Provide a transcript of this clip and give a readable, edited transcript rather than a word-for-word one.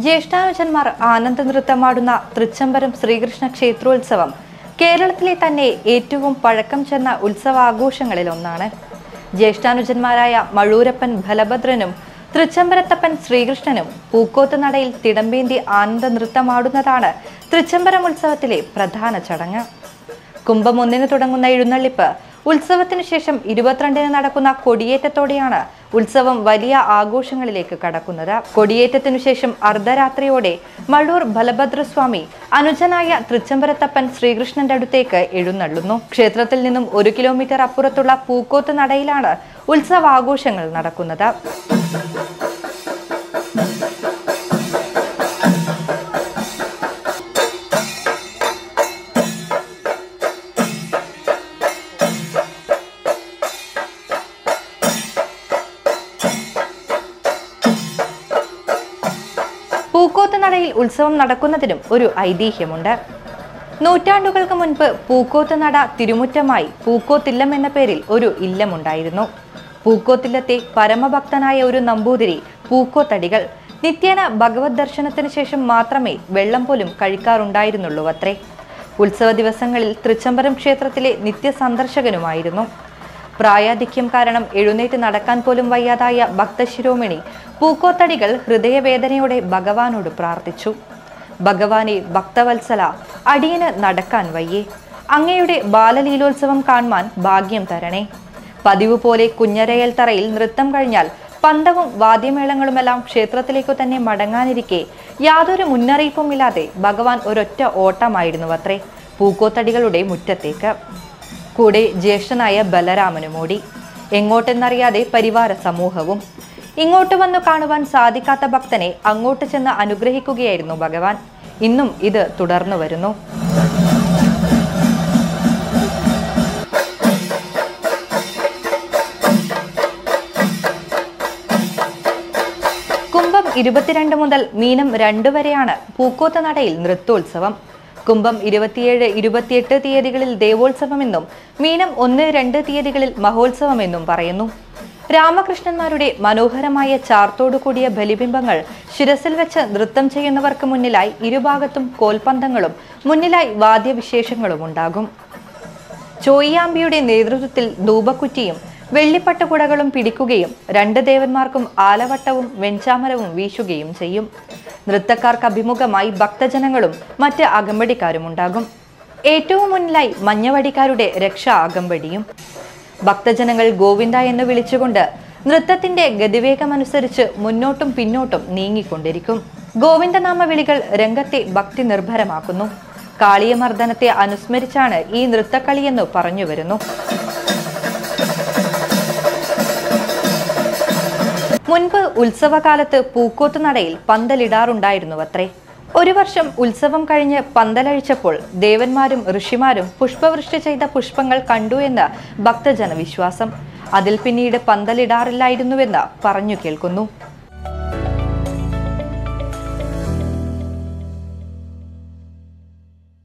ജ്യേഷ്ഠാനുജന്മാർ ആനന്ദനൃത്തമാടുന്ന തൃച്ചംബരം ശ്രീകൃഷ്ണ ക്ഷേത്രോത്സവം കേരളത്തിലെ തന്നെ ഏറ്റവും പഴക്കം ചെന്ന ഉത്സവാഘോഷങ്ങളിൽ ഒന്നാണ്. ജ്യേഷ്ഠാനുജന്മാരായ മഴൂരപ്പൻ ബലഭദ്രനും തൃച്ചംബരത്തപ്പൻ ശ്രീകൃഷ്ണനും പൂക്കോത്ത് നടയിൽ തിടമ്പേന്തി ആനന്ദനൃത്തമാടുന്നതാണ് തൃച്ചംബരം ഉത്സവത്തിലെ പ്രധാന ചടങ്ങ്. കുംഭം 1 തുടങ്ങുന്ന എഴുന്നള്ളിപ്പ് ഉത്സവത്തിനു ശേഷം 22 നടക്കുന്ന കൊടിയേറ്റത്തോടെയാണ് ഉത്സവം വലിയ ആഘോഷങ്ങളിലേക്ക് കടക്കുന്നത്. കൊടിയേറ്റത്തിനു ശേഷം അർദ്ധരാത്രിയോടെ മഴൂർ ബലഭദ്രസ്വാമി അനുജനായ തൃച്ചംബരത്തപ്പൻ ശ്രീകൃഷ്ണന്റെ അടുത്തേക്ക് എഴുന്നള്ളുന്നു. ക്ഷേത്രത്തിൽ നിന്നും 1 കിലോമീറ്റർ അപ്പുറത്തുള്ള പൂക്കോത്ത് നടയിലാണ് ഉത്സവാഘോഷങ്ങൾ നടക്കുന്നത്. പൂക്കോത്ത് നടയിൽ ഉത്സവം നടക്കുന്നതിനും ഒരു ഐതിഹ്യമുണ്ട്. നൂറ്റാണ്ടുകൾക്ക് മുൻപ് പൂക്കോത്ത് നട തിരുമുറ്റമായി പൂക്കോത്തില്ലം എന്ന പേരിൽ ഒരു ഇല്ലമുണ്ടായിരുന്നു. പൂക്കോത്തില്ലത്തെ പരമഭക്തനായ ഒരു നമ്പൂതിരി പൂക്കോത്തടികൾ നിത്യേന ഭഗവത് ദർശനത്തിന് ശേഷം മാത്രമേ വെള്ളം പോലും കഴിക്കാറുണ്ടായിരുന്നുള്ളൂ അത്രേ. ഉത്സവ ദിവസങ്ങളിൽ തൃച്ചംബരം ക്ഷേത്രത്തിലെ നിത്യസന്ദർശകനുമായിരുന്നു. പ്രായാധിക്യം കാരണം എഴുന്നേറ്റ് നടക്കാൻ പോലും വയ്യാതായ ഭക്തശിരോമണി പൂക്കോത്തടികൾ ഹൃദയവേദനയോടെ ഭഗവാനോട് പ്രാർത്ഥിച്ചു. ഭഗവാനെ, ഭക്തവത്സല, അടിയന് നടക്കാൻ വയ്യേ, അങ്ങയുടെ ബാലലീലോത്സവം കാണുവാൻ ഭാഗ്യം തരണേ. പതിവ് പോലെ കുഞ്ഞരയൽ തറയിൽ നൃത്തം കഴിഞ്ഞാൽ പന്തവും വാദ്യമേളങ്ങളുമെല്ലാം ക്ഷേത്രത്തിലേക്കു തന്നെ മടങ്ങാനിരിക്കെ യാതൊരു മുന്നറിയിപ്പുമില്ലാതെ ഭഗവാൻ ഒരൊറ്റ ഓട്ടമായിരുന്നു അത്രേ പൂക്കോത്തടികളുടെ മുറ്റത്തേക്ക്. കൂടെ ജ്യേഷ്ഠനായ ബലരാമനുമോടി. എങ്ങോട്ടെന്നറിയാതെ പരിവാര സമൂഹവും. ഇങ്ങോട്ട് വന്നു കാണുവാൻ സാധിക്കാത്ത ഭക്തനെ അങ്ങോട്ട് ചെന്ന് അനുഗ്രഹിക്കുകയായിരുന്നു ഭഗവാൻ. ഇന്നും ഇത് തുടർന്നു വരുന്നു. കുംഭം 22 മുതൽ മീനം 2 വരെയാണ് പൂക്കോത്ത് നടയിൽ നൃത്തോത്സവം. കുംഭം 27, 28 തീയതികളിൽ ദേവോത്സവമെന്നും മീനം 1, 2 തീയതികളിൽ മഹോത്സവമെന്നും പറയുന്നു. രാമകൃഷ്ണന്മാരുടെ മനോഹരമായ ചാർത്തോടു കൂടിയ ബലിബിംബങ്ങൾ ശിരസിൽ വെച്ച് നൃത്തം ചെയ്യുന്നവർക്ക് മുന്നിലായി ഇരുഭാഗത്തും കോൽപന്തങ്ങളും മുന്നിലായി വാദ്യവിശേഷങ്ങളും ഉണ്ടാകും. ചോയ്യാമ്പിയുടെ നേതൃത്വത്തിൽ ധൂപക്കുറ്റിയും വെള്ളിപ്പട്ടുകുടകളും പിടിക്കുകയും 2 ദേവന്മാർക്കും ആലവട്ടവും വെഞ്ചാമരവും വീശുകയും ചെയ്യും. നൃത്തക്കാർക്ക് അഭിമുഖമായി ഭക്തജനങ്ങളും മറ്റ് അകമ്പടിക്കാരും ഉണ്ടാകും. ഏറ്റവും മുന്നിലായി മഞ്ഞവടിക്കാരുടെ രക്ഷാ അകമ്പടിയും. ഭക്തജനങ്ങൾ ഗോവിന്ദ എന്ന് വിളിച്ചുകൊണ്ട് നൃത്തത്തിന്റെ ഗതിവേഗമനുസരിച്ച് മുന്നോട്ടും പിന്നോട്ടും നീങ്ങിക്കൊണ്ടിരിക്കും. ഗോവിന്ദനാമ വിളികൾ രംഗത്തെ ഭക്തി നിർഭരമാക്കുന്നു. കാളിയമർദ്ദനത്തെ അനുസ്മരിച്ചാണ് ഈ നൃത്തക്കളിയെന്ന് പറഞ്ഞു വരുന്നു. മുൻപ് ഉത്സവകാലത്ത് പൂക്കോത്ത് നടയിൽ പന്തലിടാറുണ്ടായിരുന്നു അത്രേ. ഒരു വർഷം ഉത്സവം കഴിഞ്ഞ് പന്തലഴിച്ചപ്പോൾ ദേവന്മാരും ഋഷിമാരും പുഷ്പവൃഷ്ടി ചെയ്ത പുഷ്പങ്ങൾ കണ്ടു എന്ന് ഭക്തജനവിശ്വാസം. അതിൽ പിന്നീട് പന്തലിടാറില്ലായിരുന്നുവെന്ന് പറഞ്ഞു കേൾക്കുന്നു.